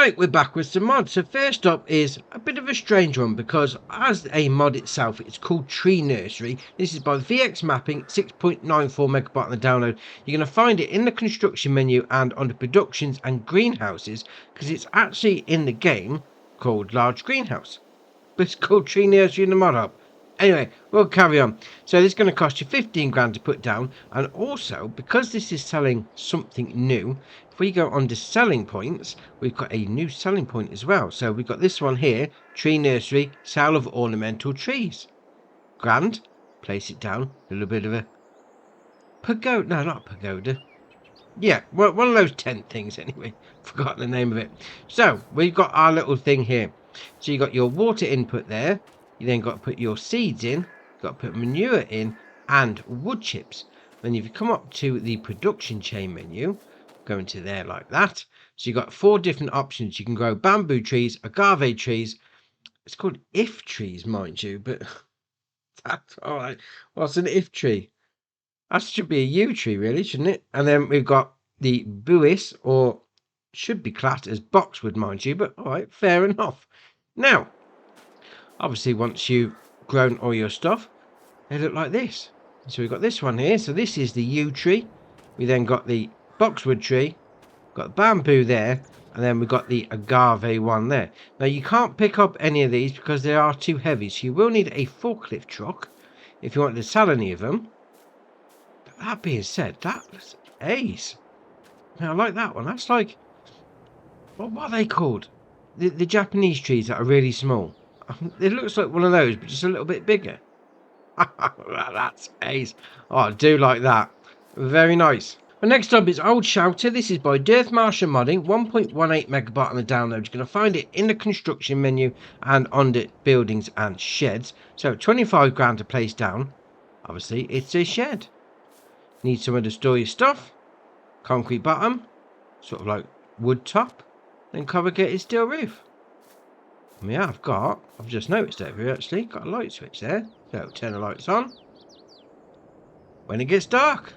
Right, we're back with some mods. So first up is a bit of a strange one because as a mod itself, it's called Tree Nursery. This is by VX Mapping, 6.94 megabyte on the download. You're going to find it in the construction menu and under productions and greenhouses because it's actually in the game called Large Greenhouse. But it's called Tree Nursery in the mod hub. Anyway, we'll carry on. So this is going to cost you 15 grand to put down, and also because this is selling something new, if we go under selling points, we've got a new selling point as well. So we've got this one here, Tree Nursery, sale of ornamental trees. Grand. Place it down. A little bit of a pagoda. No, not pagoda. Yeah, well, one of those tent things anyway. Forgot the name of it. So we've got our little thing here. So you got your water input there. You then got to put your seeds in. You've got to put manure in and wood chips. Then if you come up to the production chain menu, go into there like that. So you've got 4 different options. You can grow bamboo trees, agave trees. It's called if trees, mind you, but that's all right. What's an if tree? That should be a yew tree, really, shouldn't it? And then we've got the buis, or should be classed as boxwood, mind you, but all right, fair enough. Now, obviously, once you've grown all your stuff, they look like this. So we've got this one here. So this is the yew tree. We then got the boxwood tree, got the bamboo there, and then we've got the agave one there. Now, you can't pick up any of these because they are too heavy. So you will need a forklift truck if you want to sell any of them. That being said, that's ace. Now, I like that one. That's like, what are they called? The Japanese trees that are really small. It looks like one of those, but just a little bit bigger. That's ace. Oh, I do like that. Very nice. Well, next up is Old Shouter. This is by Dearth Martian Modding, 1.18 megabyte on the download. You're going to find it in the construction menu and under buildings and sheds. So 25 grand to place down. Obviously, it's a shed. Need somewhere to store your stuff. Concrete bottom, sort of like wood top, then corrugated steel roof. And I've just noticed over here actually, got a light switch there. So turn the lights on when it gets dark.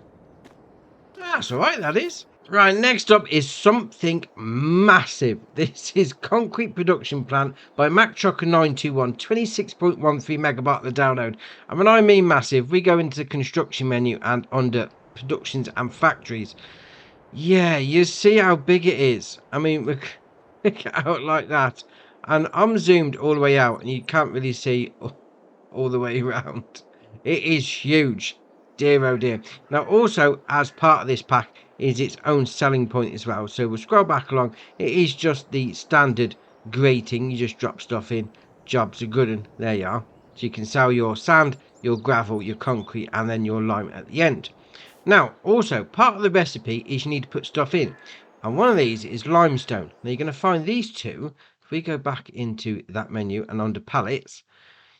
That's alright, that is. Right, next up is something massive. This is Concrete Production Plant by MacTrucker921, 26.13 megabyte of the download. And when I mean massive, we go into the construction menu and under productions and factories. Yeah, you see how big it is. I mean, look out like that. And I'm zoomed all the way out and you can't really see all the way around. It is huge. Dear oh dear. Now also, as part of this pack, is its own selling point as well. So we'll scroll back along. It is just the standard grating. You just drop stuff in. Jobs are good, and there you are. So you can sell your sand, your gravel, your concrete, and then your lime at the end. Now, also, part of the recipe is you need to put stuff in. And one of these is limestone. Now, you're going to find these two. If we go back into that menu and under pallets,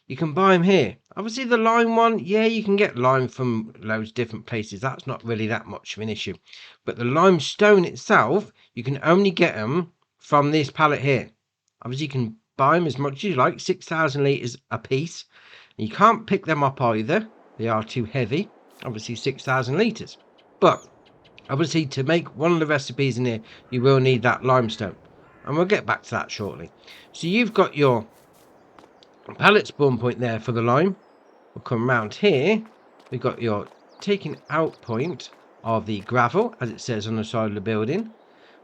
you can buy them here. Obviously, the lime one, yeah, you can get lime from loads of different places. That's not really that much of an issue. But the limestone itself, you can only get them from this pallet here. Obviously, you can buy them as much as you like, 6,000 litres a piece. And you can't pick them up either. They are too heavy. Obviously 6,000 litres. But obviously to make one of the recipes in here, you will need that limestone. And we'll get back to that shortly. So you've got your pallet spawn point there for the lime. We'll come around here. We've got your taking out point of the gravel, as it says on the side of the building.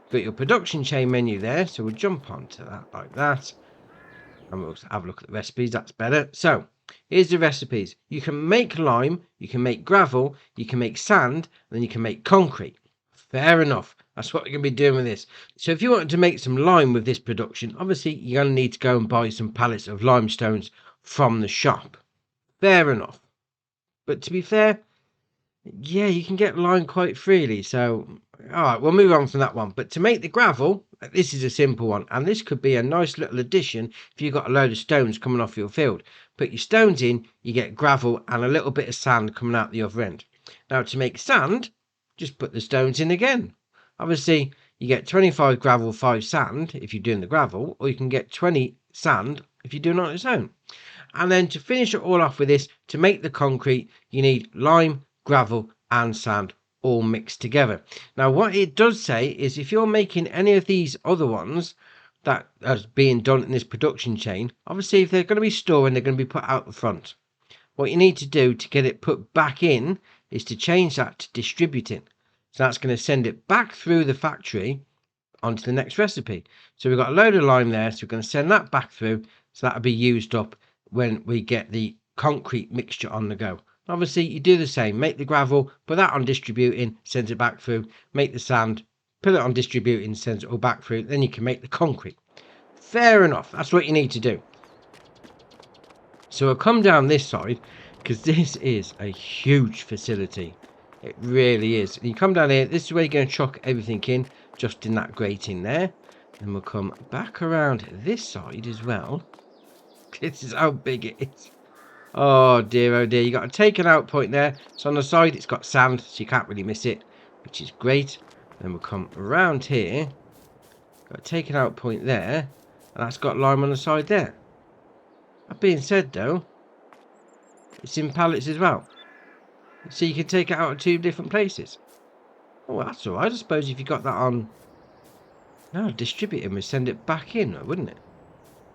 We've got your production chain menu there. So we'll jump onto that like that. And we'll have a look at the recipes. That's better. So here's the recipes. You can make lime, you can make gravel, you can make sand, and then you can make concrete. Fair enough. That's what we're going to be doing with this. So if you wanted to make some lime with this production, obviously you're going to need to go and buy some pallets of limestones from the shop. Fair enough. But to be fair, yeah, you can get lime quite freely. So, all right, we'll move on from that one. But to make the gravel, this is a simple one. And this could be a nice little addition if you've got a load of stones coming off your field. Put your stones in, you get gravel and a little bit of sand coming out the other end. Now, to make sand, just put the stones in again. Obviously, you get 25 gravel, 5 sand if you're doing the gravel, or you can get 20 sand if you're doing it on its own. And then to finish it all off with this, to make the concrete, you need lime, gravel, and sand all mixed together. Now, what it does say is if you're making any of these other ones that is being done in this production chain, obviously if they're going to be storing, they're going to be put out the front. What you need to do to get it put back in is to change that to distributing. So that's going to send it back through the factory onto the next recipe. So we've got a load of lime there, so we're going to send that back through, so that'll be used up when we get the concrete mixture on the go. Obviously you do the same, make the gravel, put that on distributing, sends it back through, make the sand, put it on distributing, sends it all back through, then you can make the concrete. Fair enough, that's what you need to do. So we'll come down this side, because this is a huge facility. It really is. And you come down here, this is where you're going to chuck everything in, just in that grating there. And we'll come back around this side as well. This is how big it is. Oh dear, you got a take an out point there. So on the side it's got sand, so you can't really miss it, which is great. Then we'll come around here, got a take an out point there, and that's got lime on the side there. That being said though, it's in pallets as well, so you can take it out of 2 different places. Oh, that's alright. I suppose if you got that on, no, distributing would send it back in, wouldn't it?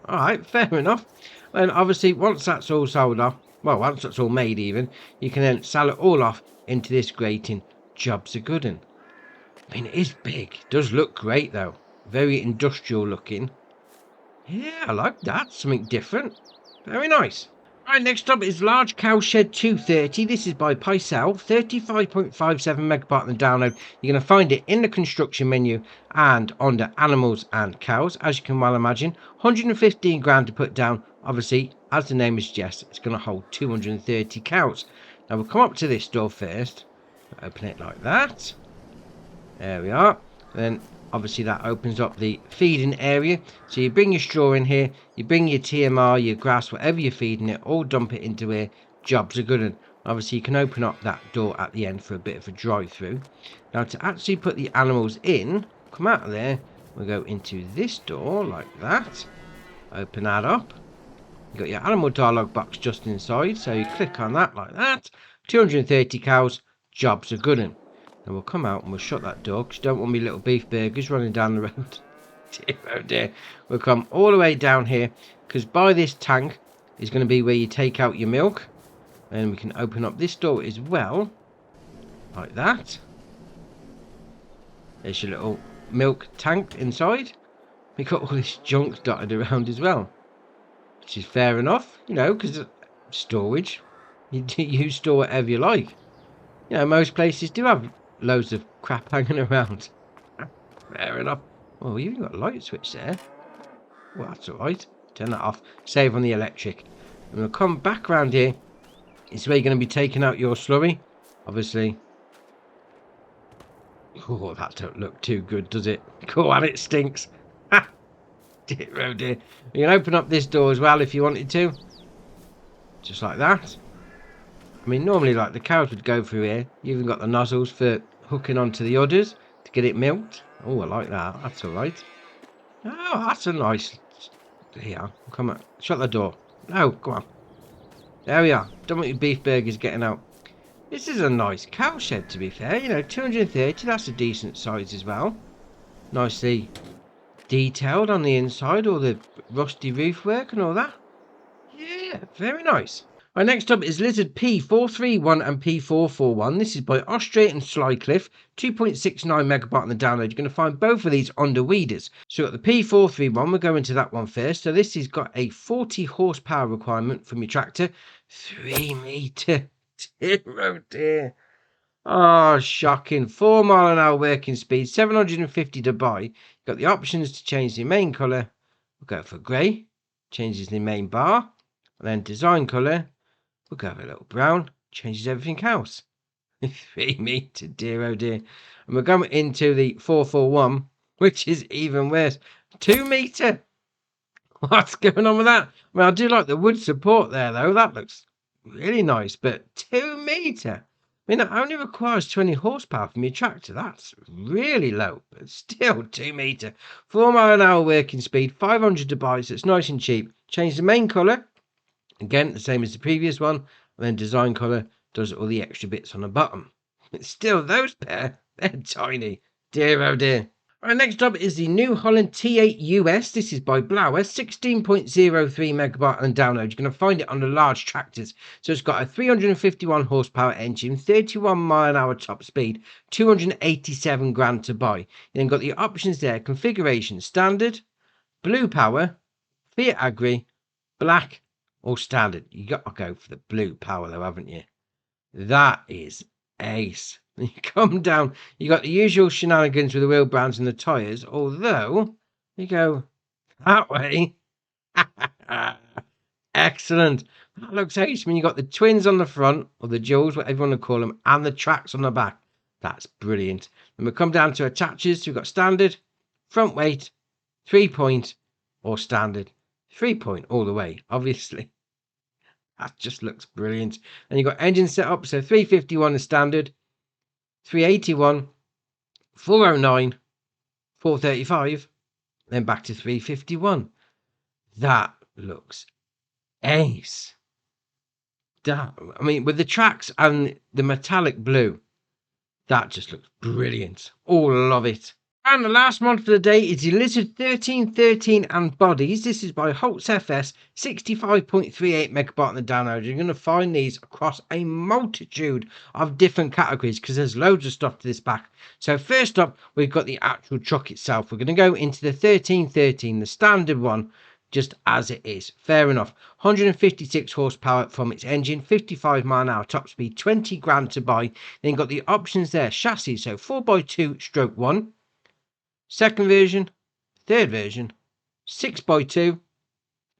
Alright, fair enough. And obviously once that's all sold off, well, once that's all made even, you can then sell it all off into this grating. Jobs are good. And I mean, it is big, it does look great though, very industrial looking. Yeah, I like that, something different, very nice. Right, next up is Large Cowshed 230. This is by Pycel, 35.57 megabyte on the download. You're going to find it in the construction menu and under animals and cows, as you can well imagine. 115 grand to put down. Obviously, as the name suggests, it's going to hold 230 cows. Now we'll come up to this door first. Open it like that. There we are. Then obviously that opens up the feeding area. So you bring your straw in here, you bring your TMR, your grass, whatever you're feeding it, all dump it into here. Jobs are good. And obviously you can open up that door at the end for a bit of a drive through. Now to actually put the animals in, come out of there, we'll go into this door like that. Open that up. You've got your animal dialog box just inside, so you click on that like that. 230 cows, jobs are good. And we'll come out and we'll shut that door, because you don't want me little beef burgers running down the road. Dear, oh dear. We'll come all the way down here, because by this tank is going to be where you take out your milk. And we can open up this door as well, like that. There's your little milk tank inside. We got all this junk dotted around as well, which is fair enough, you know, because storage, you store whatever you like. You know, most places do have loads of crap hanging around. Fair enough. Oh, you even got a light switch there. Well, that's alright. Turn that off. Save on the electric. And we'll come back around here. It's where you're going to be taking out your slurry. Obviously. Oh, that don't look too good, does it? Go on, it stinks. Ha! Dear, oh dear. You can open up this door as well if you wanted to. Just like that. I mean, normally, like, the cows would go through here. You even got the nozzles for hooking onto the udders to get it milked. Oh, I like that. That's alright. Oh, that's a nice... Here, come on. Shut the door. No, come on. There we are. Don't want your beef burgers getting out. This is a nice cow shed, to be fair. You know, 230, that's a decent size as well. Nicely detailed on the inside. All the rusty roof work and all that. Yeah, very nice. Right, next up is Lizard P431 and P441. This is by Australia and Slycliffe. 2.69 megabyte on the download. You're going to find both of these under weeders. So we've got the P431. We'll go into that one first. So this has got a 40 horsepower requirement from your tractor. 3 metre. Dear, oh dear. Oh, shocking. 4 mile an hour working speed. 750 to buy. You've got the options to change the main colour. We'll go for grey. Changes the main bar. And then design colour. We'll go for a little brown. Changes everything else. 3 metre, dear oh dear. And we're going into the 441, which is even worse. 2 metre. What's going on with that? I mean, I do like the wood support there, though. That looks really nice. But 2 metre. I mean, that only requires 20 horsepower from your tractor. That's really low. But still, 2 metre. 4 mile an hour working speed. 500 to buy, so it's nice and cheap. Change the main colour. Again, the same as the previous one. And then design colour does all the extra bits on the bottom. But still, those pair, they're tiny. Dear oh dear. Right, next up is the New Holland T8 US. This is by Blower, 16.03 megabyte on download. You're going to find it on the large tractors. So it's got a 351 horsepower engine, 31 mile an hour top speed, 287 grand to buy. You then got the options there: configuration standard, blue power, Fiat Agri, black, or standard. You got to go for the blue power though, haven't you? That is ace. You come down, you got the usual shenanigans with the wheel brands and the tyres, although you go that way. Excellent. That looks ace when you got the twins on the front, or the duals, whatever you want to call them, and the tracks on the back. That's brilliant. Then we come down to attaches. So we've got standard, front weight, 3-point, or standard. 3-point all the way, obviously. That just looks brilliant. And you've got engine setup, so 351 is standard, 381, 409, 435, then back to 351. That looks ace. That, I mean, with the tracks and the metallic blue, that just looks brilliant. All love it. And the last mod for the day is the Lizard 1313 and Bodies. This is by Holtz FS, 65.38 megabyte on the download. You're going to find these across a multitude of different categories because there's loads of stuff to this back. So first up, we've got the actual truck itself. We're going to go into the 1313, the standard one, just as it is. Fair enough. 156 horsepower from its engine, 55 mile an hour top speed, 20 grand to buy. Then got the options there: chassis, so 4x2 stroke 1. Second version, third version, 6x2,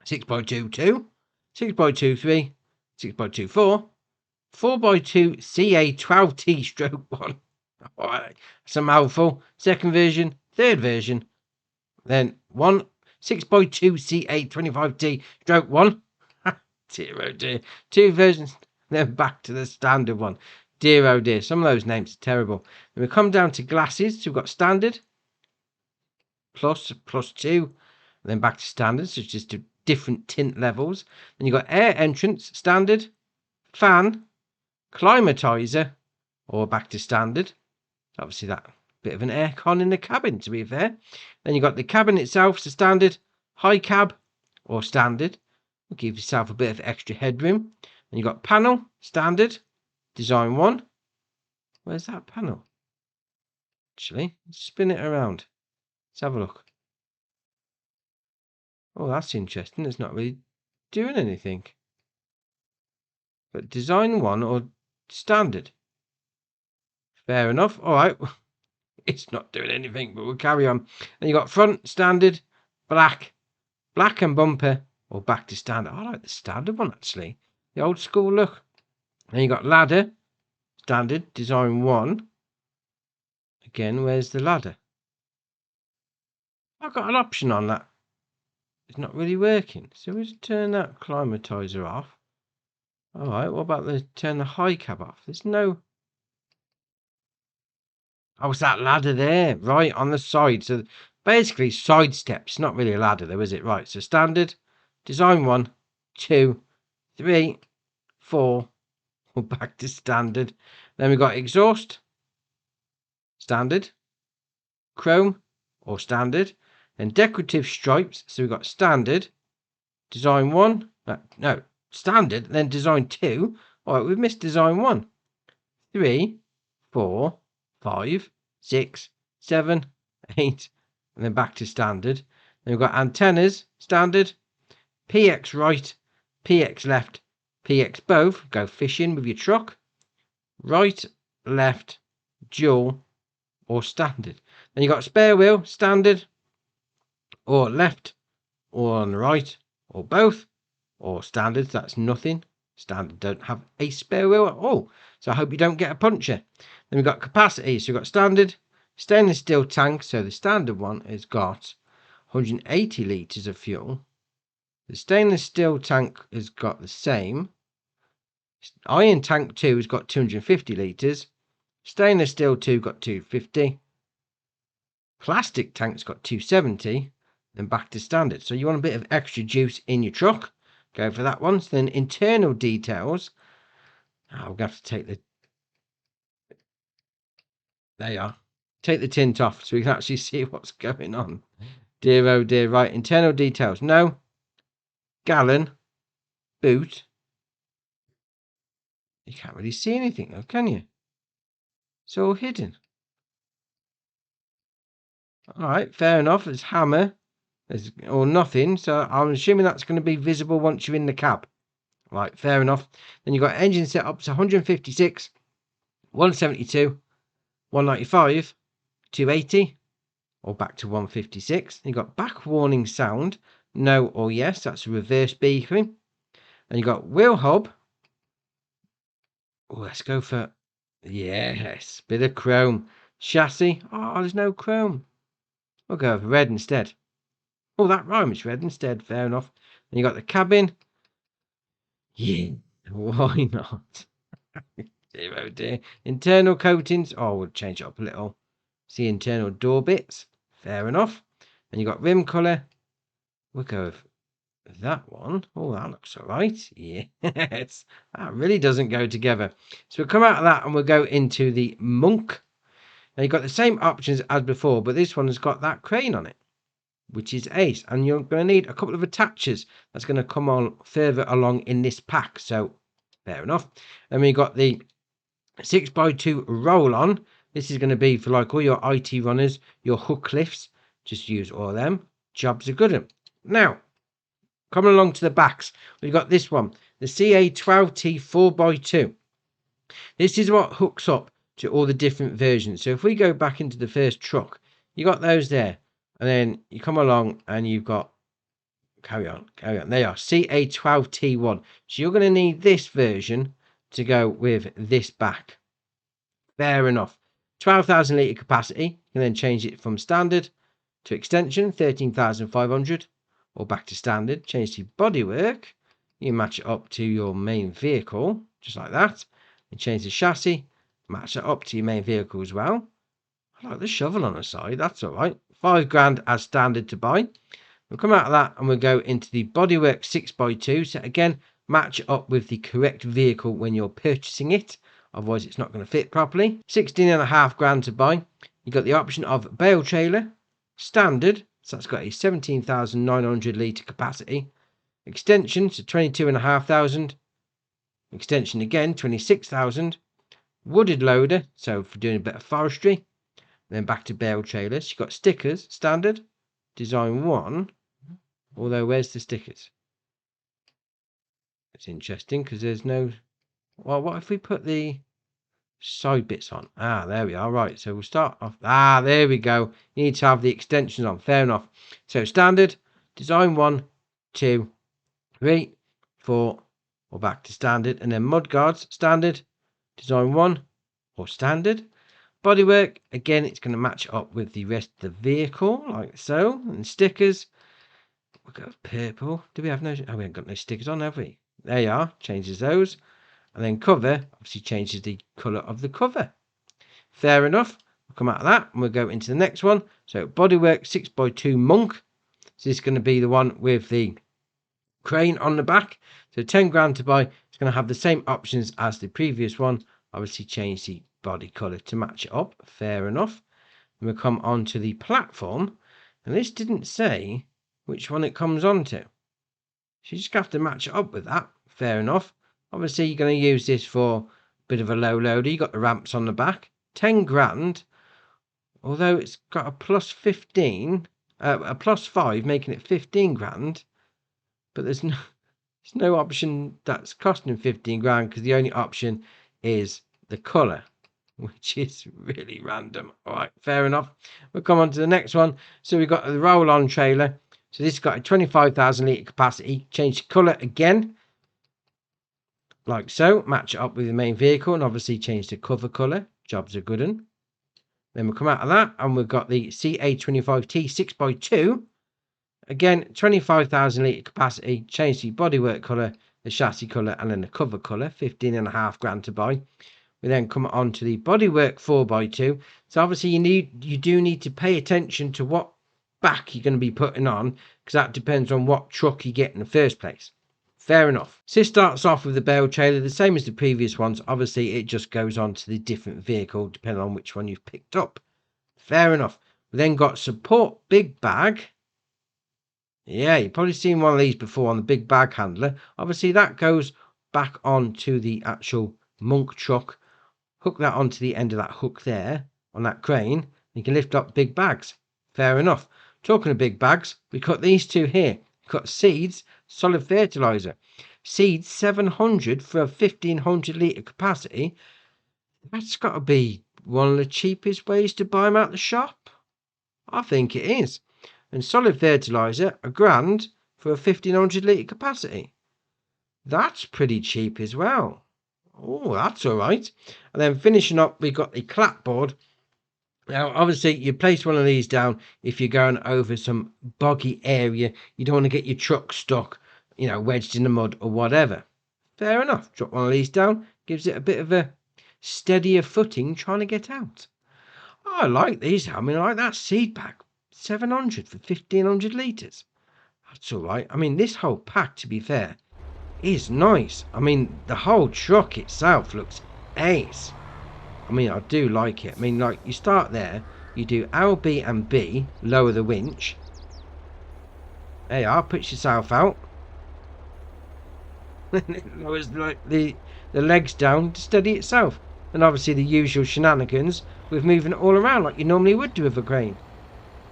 6x2 2, 6x2 3, 6x2 4, 4x2 CA12T stroke 1. Alright, that's a mouthful. Second version, third version, then 6x2 CA25T stroke 1. Dear oh dear. Two versions, then back to the standard one. Dear oh dear, some of those names are terrible. Then we come down to glasses. So we've got standard, plus 2, then back to standard, so it's just different tint levels. Then you've got air entrance, standard, fan, climatizer, or back to standard. Obviously that bit of an air con in the cabin, to be fair. Then you've got the cabin itself, so standard, high cab, or standard. We'll give yourself a bit of extra headroom. Then you've got panel, standard, design 1. Where's that panel? Actually, let's spin it around. Let's have a look. Oh, that's interesting. It's not really doing anything. But design 1 or standard? Fair enough. All right. It's not doing anything, but we'll carry on. Then you got front, standard, black and bumper, or back to standard. I like the standard one, actually. The old school look. Then you got ladder, standard, design 1. Again, where's the ladder? I've got an option on that. It's not really working. So we'll just turn that climatizer off. All right, what about turn the high cab off? There's no... Oh, it's that ladder there, right, on the side. So basically side steps, not really a ladder though, is it? Right, so standard, design 1, 2, 3, 4, we're back to standard. Then we've got exhaust, standard, chrome, or standard. Then decorative stripes, so we've got standard, design 1, no, standard, then design 2. All right, we've missed design 1. 3, 4, 5, 6, 7, 8, and then back to standard. Then we've got antennas, standard, PX right, PX left, PX both. Go fishing with your truck. Right, left, dual, or standard. Then you've got spare wheel, standard, or left, or on the right, or both, or standard. That's nothing. Standard don't have a spare wheel at all. So I hope you don't get a puncture. Then we've got capacity. So we've got standard, stainless steel tank. So the standard one has got 180 litres of fuel. The stainless steel tank has got the same. Iron tank 2 has got 250 litres. Stainless steel 2 got 250. Plastic tank's got 270. Then back to standard. So you want a bit of extra juice in your truck, go for that one. So then internal details. Oh, we're going to have to take the... They are. Take the tint off so we can actually see what's going on. Dear, oh dear. Right, internal details. No. Gallon. Boot. You can't really see anything though, can you? It's all hidden. Alright, fair enough. There's hammer. There's or nothing. So I'm assuming that's going to be visible once you're in the cab. Right, fair enough. Then you've got engine set up to 156, 172, 195, 280, or back to 156. You've got back warning sound. No or yes, that's a reverse beeping. And you've got wheel hub. Oh, let's go for, yes, bit of chrome. Chassis. Oh, there's no chrome. We'll go with red instead. Oh, that rhymes, red instead. Fair enough. And you got the cabin. Yeah, why not? Dear, oh dear. Internal coatings. Oh, we'll change it up a little. See internal door bits. Fair enough. And you got rim colour. We'll go with that one. Oh, that looks all right. Yes, that really doesn't go together. So we'll come out of that and we'll go into the Monk. Now you've got the same options as before, but this one has got that crane on it, which is ace. And you're going to need a couple of attachers that's going to come on further along in this pack. So fair enough. And we got the 6x2 roll on. This is going to be for like all your IT runners, your hook lifts. Just use all of them. Jobs are good. Now, coming along to the backs, we've got this one, the CA12T 4x2. This is what hooks up to all the different versions. So if we go back into the first truck, you got those there. And then you come along and you've got, carry on. They are CA12T1. So you're going to need this version to go with this back. Fair enough. 12,000 litre capacity. You can then change it from standard to extension, 13,500. Or back to standard. Change to bodywork. You match it up to your main vehicle. Just like that. And change the chassis. Match it up to your main vehicle as well. I like the shovel on the side. That's alright. £5,000 as standard to buy. We'll come out of that and we'll go into the bodywork 6x2. So again, match it up with the correct vehicle when you're purchasing it. Otherwise, it's not going to fit properly. £16,500 to buy. You've got the option of bale trailer, standard. So that's got a 17,900 litre capacity. Extension to 22,500. Extension again, 26,000. Wooded loader, so for doing a bit of forestry. Then back to bale trailers. You've got stickers, standard. Design 1. Although, where's the stickers? It's interesting because there's no... Well, what if we put the side bits on? Ah, there we are. Right, so we'll start off. Ah, there we go. You need to have the extensions on. Fair enough. So standard, design 1, 2, 3, 4, or back to standard. And then mudguards, standard, design 1, or standard. Bodywork, again, it's going to match up with the rest of the vehicle, like so. And stickers, we'll go with purple. Do we have no... Oh, we haven't got no stickers on, have we? There you are. Changes those. And then cover, obviously changes the colour of the cover. Fair enough. We'll come out of that and we'll go into the next one. So bodywork 6x2 Monk. So this is going to be the one with the crane on the back. So £10,000 to buy. It's going to have the same options as the previous one. Obviously change the body colour to match it up. Fair enough. And we'll come on to the platform. And this didn't say which one it comes on to. So you just have to match it up with that. Fair enough. Obviously, you're going to use this for a bit of a low loader. You got the ramps on the back. £10,000. Although it's got a plus 15, a plus 5, making it £15,000. But there's no option that's costing £15,000 because the only option is the colour, which is really random. All right, fair enough. We'll come on to the next one. So we've got the roll-on trailer. So this has got a 25,000 litre capacity. Change the colour again. Like so, match it up with the main vehicle and obviously change the cover colour. Jobs are good. Then we'll come out of that and we've got the CA25T 6x2. Again, 25,000 litre capacity. Change the bodywork colour, the chassis colour and then the cover colour. £15,500 to buy. We then come on to the bodywork 4x2. So obviously you do need to pay attention to what back you're going to be putting on because that depends on what truck you get in the first place. Fair enough. So this starts off with the bale trailer, the same as the previous ones. Obviously, it just goes on to the different vehicle, depending on which one you've picked up. Fair enough. We then got support big bag. Yeah, you've probably seen one of these before on the big bag handler. Obviously, that goes back onto the actual monk truck. Hook that onto the end of that hook there on that crane. You can lift up big bags. Fair enough. Talking of big bags, we've got these two here. We've got seeds, solid fertilizer. Seeds 700 for a 1500 litre capacity. That's got to be one of the cheapest ways to buy them out the shop. I think it is. And solid fertilizer, £1,000 for a 1500 litre capacity. That's pretty cheap as well. Oh, that's all right. And then finishing up, we've got the clapboard. Now, obviously, you place one of these down if you're going over some boggy area. You don't want to get your truck stuck, wedged in the mud or whatever. Fair enough. Drop one of these down. Gives it a bit of a steadier footing trying to get out. I like these. I like that seed bag. 700 for 1500 litres. That's all right. This whole pack, to be fair, is nice. The whole truck itself looks ace. I do like it. You start there, you do L, B and B, lower the winch. There you are, push yourself out. Lowers the legs down to steady itself. And obviously the usual shenanigans with moving it all around like you normally would do with a crane.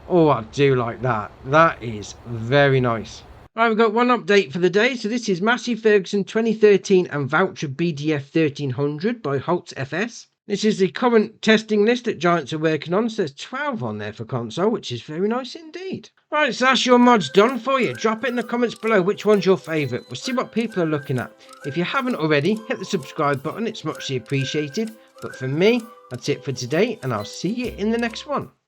Oh, I do like that. That is very nice. Right, we've got one update for the day. So this is Massey Ferguson 2013 and voucher BDF 1300 by Holtz FS. This is the current testing list that Giants are working on. So there's 12 on there for console, which is very nice indeed. Right, so that's your mods done for you. Drop it in the comments below which one's your favourite. We'll see what people are looking at. If you haven't already, hit the subscribe button. It's muchly appreciated. But for me, that's it for today, and I'll see you in the next one.